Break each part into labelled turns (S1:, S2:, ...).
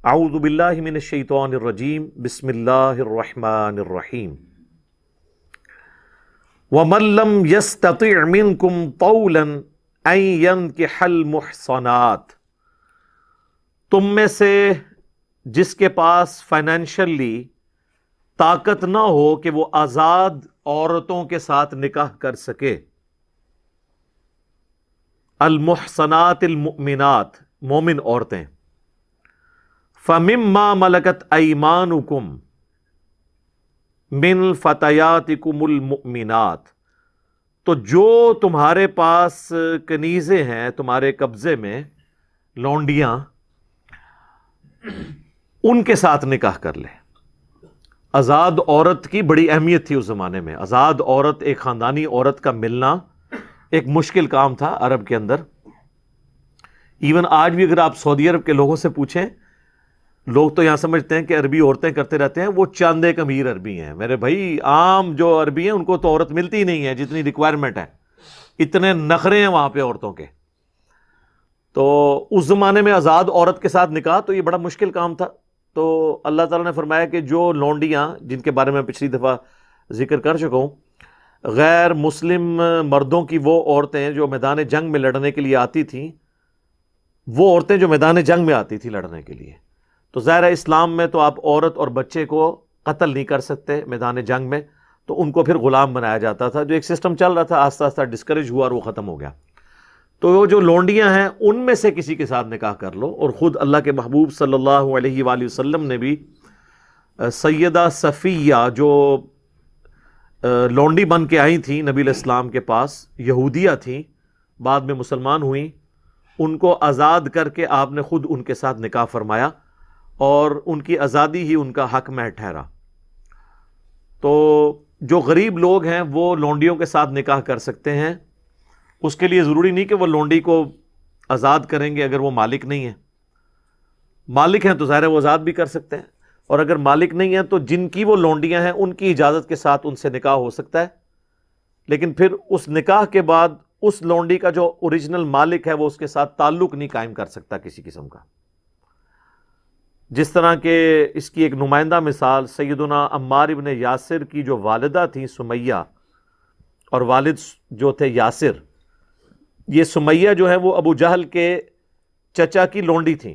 S1: اعوذ باللہ من الشیطان الرجیم بسم اللہ الرحمن الرحیم وَمَن لَّمْ يَسْتَطِعْ مِنْكُمْ طَوْلًا أَن يَنكِحَ الْمُحْصَنَاتِ، تم میں سے جس کے پاس فائنینشلی طاقت نہ ہو کہ وہ آزاد عورتوں کے ساتھ نکاح کر سکے، المحصنات المؤمنات، مومن عورتیں، فَمِمَّا مَلَكَتْ أَيْمَانُكُمْ من فتياتكم المؤمنات، تو جو تمہارے پاس کنیزیں ہیں تمہارے قبضے میں، لونڈیاں، ان کے ساتھ نکاح کر لے۔ آزاد عورت کی بڑی اہمیت تھی اس زمانے میں۔ آزاد عورت، ایک خاندانی عورت کا ملنا ایک مشکل کام تھا عرب کے اندر۔ ایون آج بھی اگر آپ سعودی عرب کے لوگوں سے پوچھیں، لوگ تو یہاں سمجھتے ہیں کہ عربی عورتیں کرتے رہتے ہیں، وہ چاند ایک امیر عربی ہیں۔ میرے بھائی، عام جو عربی ہیں ان کو تو عورت ملتی ہی نہیں ہے جتنی ریکوائرمنٹ ہے، اتنے نخرے ہیں وہاں پہ عورتوں کے۔ تو اس زمانے میں آزاد عورت کے ساتھ نکاح تو یہ بڑا مشکل کام تھا۔ تو اللہ تعالیٰ نے فرمایا کہ جو لونڈیاں، جن کے بارے میں پچھلی دفعہ ذکر کر چکا ہوں، غیر مسلم مردوں کی وہ عورتیں جو میدان جنگ میں لڑنے کے لیے آتی تھیں، وہ عورتیں جو میدان جنگ میں آتی تھیں لڑنے کے لیے، تو ظاہر ہے اسلام میں تو آپ عورت اور بچے کو قتل نہیں کر سکتے میدان جنگ میں، تو ان کو پھر غلام بنایا جاتا تھا۔ جو ایک سسٹم چل رہا تھا، آہستہ آہستہ ڈسکریج ہوا اور وہ ختم ہو گیا۔ تو وہ جو لونڈیاں ہیں ان میں سے کسی کے ساتھ نکاح کر لو۔ اور خود اللہ کے محبوب صلی اللہ علیہ وآلہ وسلم نے بھی سیدہ صفیہ، جو لونڈی بن کے آئی تھیں نبی علیہ السلام کے پاس، یہودیہ تھیں، بعد میں مسلمان ہوئیں، ان کو آزاد کر کے آپ نے خود ان کے ساتھ نکاح فرمایا، اور ان کی آزادی ہی ان کا حق میں ٹھہرا۔ تو جو غریب لوگ ہیں وہ لونڈیوں کے ساتھ نکاح کر سکتے ہیں۔ اس کے لیے ضروری نہیں کہ وہ لونڈی کو آزاد کریں گے اگر وہ مالک نہیں ہیں۔ مالک ہیں تو ظاہر ہے وہ آزاد بھی کر سکتے ہیں، اور اگر مالک نہیں ہیں تو جن کی وہ لونڈیاں ہیں ان کی اجازت کے ساتھ ان سے نکاح ہو سکتا ہے، لیکن پھر اس نکاح کے بعد اس لونڈی کا جو اوریجنل مالک ہے وہ اس کے ساتھ تعلق نہیں قائم کر سکتا کسی قسم کا۔ جس طرح کہ اس کی ایک نمائندہ مثال سیدنا عمار ابن یاسر کی جو والدہ تھیں سمیہ، اور والد جو تھے یاسر، یہ سمیہ جو ہے وہ ابو جہل کے چچا کی لونڈی تھیں۔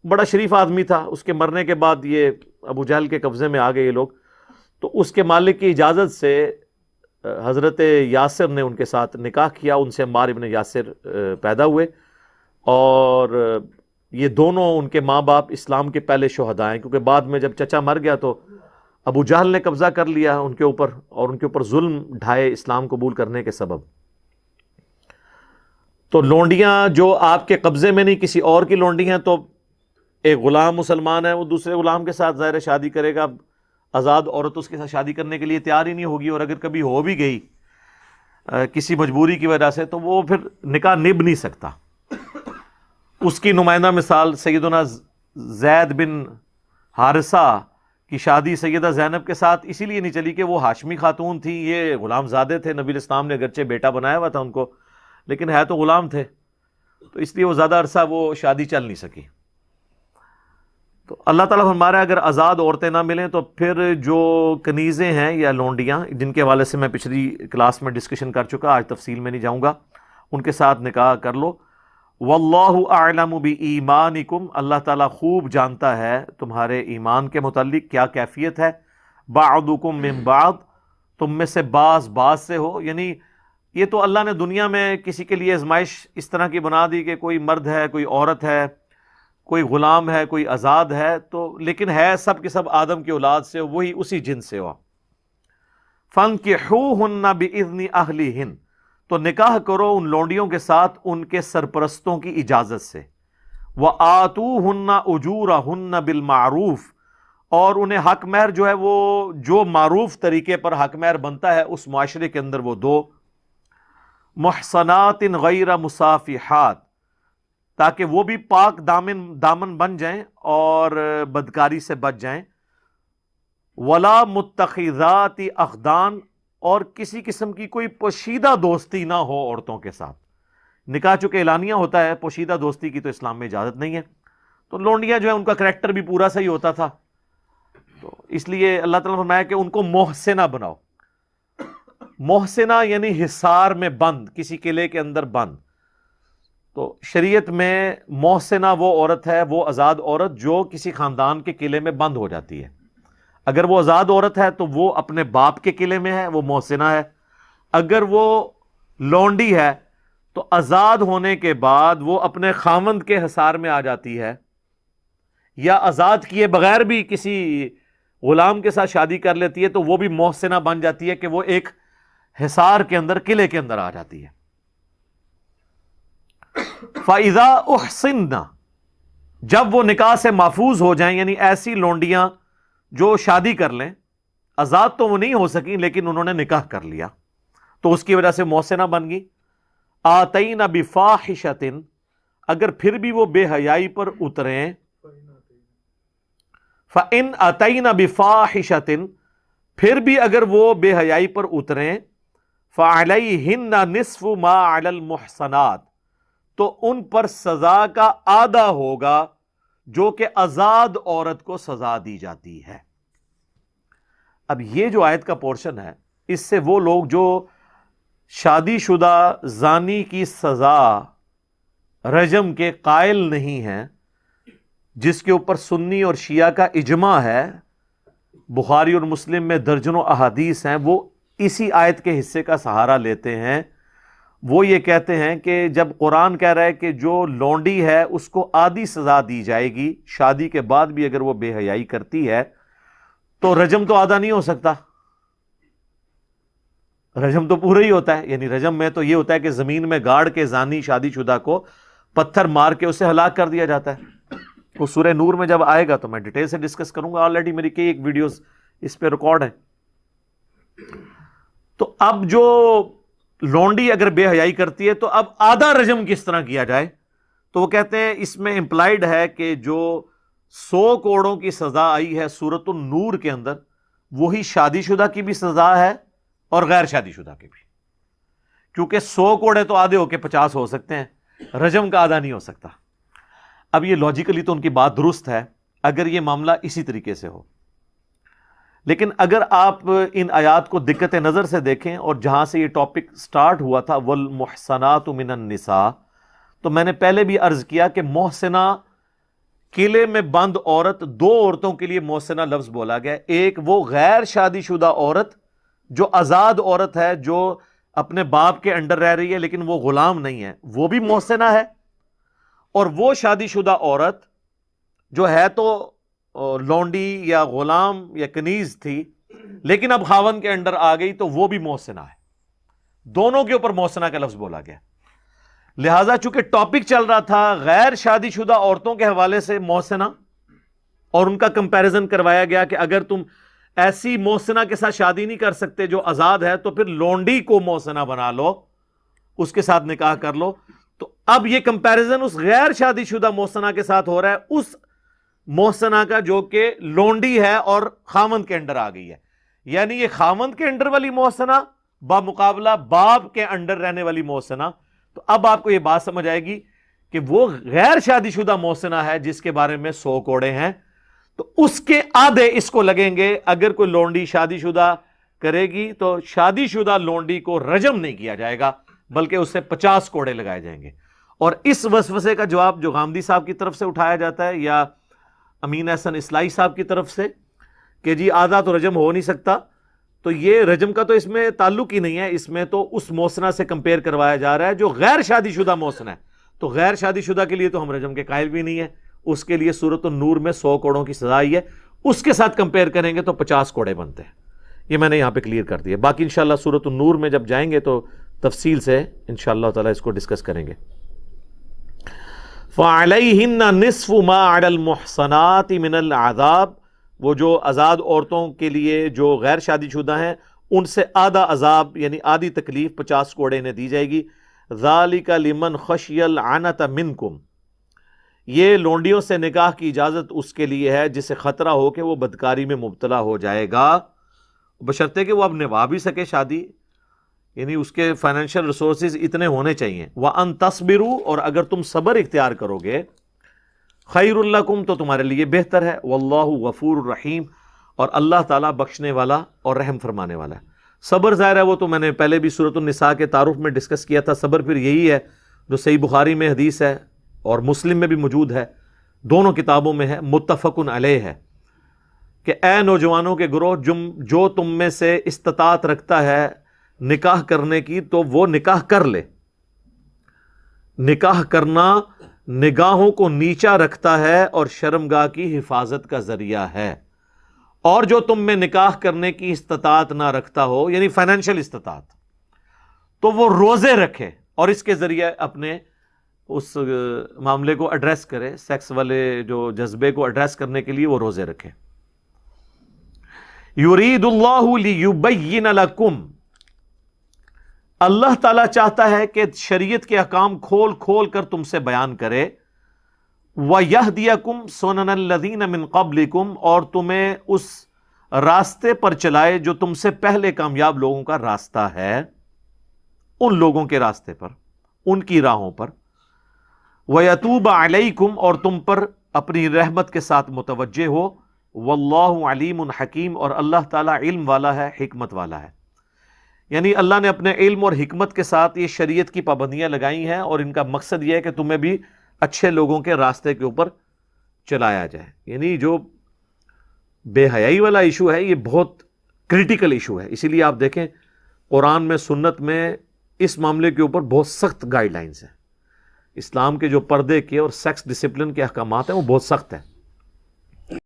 S1: بڑا شریف آدمی تھا، اس کے مرنے کے بعد یہ ابو جہل کے قبضے میں آ گئے یہ لوگ، تو اس کے مالک کی اجازت سے حضرت یاسر نے ان کے ساتھ نکاح کیا، ان سے عمار ابن یاسر پیدا ہوئے، اور یہ دونوں ان کے ماں باپ اسلام کے پہلے شہداء ہیں، کیونکہ بعد میں جب چچا مر گیا تو ابو جہل نے قبضہ کر لیا ان کے اوپر، اور ان کے اوپر ظلم ڈھائے اسلام قبول کرنے کے سبب۔ تو لونڈیاں جو آپ کے قبضے میں نہیں، کسی اور کی لونڈی ہیں، تو ایک غلام مسلمان ہے، وہ دوسرے غلام کے ساتھ ظاہر شادی کرے گا، آزاد عورت اس کے ساتھ شادی کرنے کے لیے تیار ہی نہیں ہوگی، اور اگر کبھی ہو بھی گئی کسی مجبوری کی وجہ سے تو وہ پھر نکاح نبھ نہیں سکتا۔ اس کی نمائندہ مثال سیدنا زید بن حارثہ کی شادی سیدہ زینب کے ساتھ اسی لیے نہیں چلی کہ وہ ہاشمی خاتون تھی، یہ غلام زادے تھے، نبی علیہ السلام نے اگرچہ بیٹا بنایا ہوا تھا ان کو، لیکن ہے تو غلام تھے، تو اس لیے وہ زیادہ عرصہ وہ شادی چل نہیں سکی۔ تو اللہ تعالیٰ فرما رہا ہے اگر آزاد عورتیں نہ ملیں تو پھر جو کنیزیں ہیں یا لونڈیاں، جن کے حوالے سے میں پچھلی کلاس میں ڈسکشن کر چکا، آج تفصیل میں نہیں جاؤں گا، ان کے ساتھ نکاح کر لو۔ واللہ اعلم بایمانکم، اللہ تعالیٰ خوب جانتا ہے تمہارے ایمان کے متعلق کیا کیفیت ہے۔ بعضکم من بعض، تم میں سے بعض سے ہو، یعنی یہ تو اللہ نے دنیا میں کسی کے لیے آزمائش اس طرح کی بنا دی کہ کوئی مرد ہے، کوئی عورت ہے، کوئی غلام ہے، کوئی آزاد ہے، تو لیکن ہے سب کے سب آدم کی اولاد سے، وہی اسی جنس سے ہوا۔ فانکحوہن باذن اہلہن، تو نکاح کرو ان لونڈیوں کے ساتھ ان کے سرپرستوں کی اجازت سے۔ وآتوہن اجورہن بالمعروف، اور انہیں حق مہر جو ہے وہ جو معروف طریقے پر حق مہر بنتا ہے اس معاشرے کے اندر وہ دو۔ محصنات غیر مصافحات، تاکہ وہ بھی پاک دامن بن جائیں اور بدکاری سے بچ جائیں۔ ولا متخذات اخدان، اور کسی قسم کی کوئی پوشیدہ دوستی نہ ہو عورتوں کے ساتھ۔ نکاح چونکہ اعلانیہ ہوتا ہے، پوشیدہ دوستی کی تو اسلام میں اجازت نہیں ہے۔ تو لونڈیاں جو ہے ان کا کریکٹر بھی پورا صحیح ہوتا تھا، تو اس لیے اللہ تعالیٰ نے فرمایا کہ ان کو محسنہ بناؤ. محسنہ یعنی حصار میں بند، کسی قلعے کے اندر بند. تو شریعت میں محسنہ وہ عورت ہے، وہ آزاد عورت جو کسی خاندان کے قلعے میں بند ہو جاتی ہے. اگر وہ آزاد عورت ہے تو وہ اپنے باپ کے قلعے میں ہے، وہ محسنہ ہے. اگر وہ لونڈی ہے تو آزاد ہونے کے بعد وہ اپنے خاوند کے حصار میں آ جاتی ہے، یا آزاد کیے بغیر بھی کسی غلام کے ساتھ شادی کر لیتی ہے تو وہ بھی محسنہ بن جاتی ہے کہ وہ ایک حصار کے اندر، قلعے کے اندر آ جاتی ہے. فَإِذَا أُحْصِنَّ، جب وہ نکاح سے محفوظ ہو جائیں، یعنی ایسی لونڈیاں جو شادی کر لیں، آزاد تو وہ نہیں ہو سکیں لیکن انہوں نے نکاح کر لیا تو اس کی وجہ سے محسنہ بن گئی. آتَيْنَ بِفَاحِشَةٍ، اگر پھر بھی وہ بے حیائی پر اتریں، فَإِنْ أَتَيْنَ بِفَاحِشَةٍ، پھر بھی اگر وہ بے حیائی پر اتریں، فَعَلَيْهِنَّ نِصْفُ مَا عَلَى الْمُحْصَنَاتِ، تو ان پر سزا کا آدھا ہوگا جو کہ آزاد عورت کو سزا دی جاتی ہے. اب یہ جو آیت کا پورشن ہے، اس سے وہ لوگ جو شادی شدہ زانی کی سزا رجم کے قائل نہیں ہیں، جس کے اوپر سنی اور شیعہ کا اجماع ہے، بخاری اور مسلم میں درجنوں احادیث ہیں، وہ اسی آیت کے حصے کا سہارا لیتے ہیں. وہ یہ کہتے ہیں کہ جب قرآن کہہ رہا ہے کہ جو لونڈی ہے اس کو آدھی سزا دی جائے گی، شادی کے بعد بھی اگر وہ بے حیائی کرتی ہے تو رجم تو آدھا نہیں ہو سکتا، رجم تو پورا ہی ہوتا ہے. یعنی رجم میں تو یہ ہوتا ہے کہ زمین میں گاڑ کے زانی شادی شدہ کو پتھر مار کے اسے ہلاک کر دیا جاتا ہے. وہ سورہ نور میں جب آئے گا تو میں ڈیٹیل سے ڈسکس کروں گا، آلریڈی میری کئی ایک ویڈیوز اس پہ ریکارڈ ہے. تو اب جو لونڈی اگر بے حیائی کرتی ہے تو اب آدھا رجم کس طرح کیا جائے؟ تو وہ کہتے ہیں اس میں امپلائڈ ہے کہ جو 100 کوڑوں کی سزا آئی ہے سورۃ النور کے اندر، وہی شادی شدہ کی بھی سزا ہے اور غیر شادی شدہ کی بھی، کیونکہ 100 کوڑے تو آدھے ہو کے 50 ہو سکتے ہیں، رجم کا آدھا نہیں ہو سکتا. اب یہ لاجیکلی تو ان کی بات درست ہے اگر یہ معاملہ اسی طریقے سے ہو، لیکن اگر آپ ان آیات کو دقت نظر سے دیکھیں اور جہاں سے یہ ٹاپک سٹارٹ ہوا تھا والمحصنات من النساء، تو میں نے پہلے بھی عرض کیا کہ محسنہ قلعے میں بند عورت، 2 عورتوں کے لیے محسنہ لفظ بولا گیا. ایک وہ غیر شادی شدہ عورت جو آزاد عورت ہے، جو اپنے باپ کے انڈر رہ رہی ہے لیکن وہ غلام نہیں ہے، وہ بھی محسنہ ہے. اور وہ شادی شدہ عورت جو ہے تو لونڈی یا غلام یا کنیز تھی لیکن اب خاوند کے انڈر آ گئی تو وہ بھی محسنہ ہے. دونوں کے اوپر محسنہ کا لفظ بولا گیا. لہذا چونکہ ٹاپک چل رہا تھا غیر شادی شدہ عورتوں کے حوالے سے محسنہ، اور ان کا کمپیریزن کروایا گیا کہ اگر تم ایسی محسنہ کے ساتھ شادی نہیں کر سکتے جو آزاد ہے تو پھر لونڈی کو محسنہ بنا لو، اس کے ساتھ نکاح کر لو. تو اب یہ کمپیریزن اس غیر شادی شدہ محسنہ کے ساتھ ہو رہا ہے، اس محسنہ کا جو کہ لونڈی ہے اور خاوند کے انڈر آ گئی ہے. یعنی یہ خاوند کے انڈر والی محسنہ بمقابلہ باپ کے انڈر رہنے والی محسنہ. تو اب آپ کو یہ بات سمجھ آئے گی کہ وہ غیر شادی شدہ محسنہ ہے جس کے بارے میں 100 کوڑے ہیں، تو اس کے آدھے اس کو لگیں گے. اگر کوئی لونڈی شادی شدہ کرے گی تو شادی شدہ لونڈی کو رجم نہیں کیا جائے گا بلکہ اس سے 50 کوڑے لگائے جائیں گے. اور اس وسوسے کا جواب جو غامدی صاحب کی طرف سے اٹھایا جاتا ہے یا امین احسن اصلاحی صاحب کی طرف سے کہ جی آدھا تو رجم ہو نہیں سکتا، تو یہ رجم کا تو اس میں تعلق ہی نہیں ہے، اس میں تو اس محسنہ سے کمپیئر کروایا جا رہا ہے جو غیر شادی شدہ محسنہ ہے. تو غیر شادی شدہ کے لیے تو ہم رجم کے قائل بھی نہیں ہیں، اس کے لیے سورۃ النور میں 100 کوڑوں کی سزا آئی ہے، اس کے ساتھ کمپیئر کریں گے تو 50 کوڑے بنتے ہیں. یہ میں نے یہاں پہ کلیئر کر دیا. باقی انشاءاللہ سورۃ النور میں جب جائیں گے تو تفصیل سے انشاءاللہ تعالی اس کو ڈسکس کریں گے. فَعَلَيْهِنَّ نِصْفُ مَا عَلَى الْمُحْصَنَاتِ مِنَ الْعَذَابِ، وہ جو آزاد عورتوں کے لیے جو غیر شادی شدہ ہیں ان سے آدھا عذاب یعنی آدھی تکلیف 50 کوڑے انہیں دی جائے گی. ذَلِكَ لِمَنْ خَشِيَ الْعَنَتَ مِنْكُمْ، یہ لونڈیوں سے نکاح کی اجازت اس کے لیے ہے جسے خطرہ ہو کہ وہ بدکاری میں مبتلا ہو جائے گا، بشرطے کہ وہ اب نبھا بھی سکے شادی، یعنی اس کے فائنینشیل ریسورسز اتنے ہونے چاہیے. وَأَن تَصْبِرُوا، اور اگر تم صبر اختیار کرو گے خیر لکم تو تمہارے لیے بہتر ہے، واللہ غفور الرحیم اور اللہ تعالیٰ بخشنے والا اور رحم فرمانے والا ہے۔ صبر ظاہر ہے وہ تو میں نے پہلے بھی سورۃ النساء کے تعارف میں ڈسکس کیا تھا، صبر پھر یہی ہے جو صحیح بخاری میں حدیث ہے اور مسلم میں بھی موجود ہے، دونوں کتابوں میں ہے، متفق علیہ ہے کہ اے نوجوانوں کے گروہ جو تم میں سے استطاعت رکھتا ہے نکاح کرنے کی تو وہ نکاح کر لے۔ نکاح کرنا نگاہوں کو نیچا رکھتا ہے اور شرمگاہ کی حفاظت کا ذریعہ ہے، اور جو تم میں نکاح کرنے کی استطاعت نہ رکھتا ہو یعنی فائنینشیل استطاعت تو وہ روزے رکھے اور اس کے ذریعے اپنے اس معاملے کو ایڈریس کرے، سیکس والے جو جذبے کو ایڈریس کرنے کے لیے وہ روزے رکھے۔ یرید اللہ لیبین لکم، اللہ تعالیٰ چاہتا ہے کہ شریعت کے احکام کھول کھول کر تم سے بیان کرے، وَيَهْدِيَكُمْ سُنَنَ الَّذِينَ مِن قَبْلِكُمْ اور تمہیں اس راستے پر چلائے جو تم سے پہلے کامیاب لوگوں کا راستہ ہے، ان لوگوں کے راستے پر، ان کی راہوں پر، وَيَتُوبَ عَلَيْكُمْ اور تم پر اپنی رحمت کے ساتھ متوجہ ہو، وَاللَّهُ عَلِيمٌ حَكِيمٌ اور اللہ تعالیٰ علم والا ہے، حکمت والا ہے۔ یعنی اللہ نے اپنے علم اور حکمت کے ساتھ یہ شریعت کی پابندیاں لگائی ہیں اور ان کا مقصد یہ ہے کہ تمہیں بھی اچھے لوگوں کے راستے کے اوپر چلایا جائے۔ یعنی جو بے حیائی والا ایشو ہے یہ بہت کریٹیکل ایشو ہے، اسی لیے آپ دیکھیں قرآن میں، سنت میں اس معاملے کے اوپر بہت سخت گائیڈ لائنز ہیں۔ اسلام کے جو پردے کے اور سیکس ڈسپلن کے احکامات ہیں وہ بہت سخت ہیں۔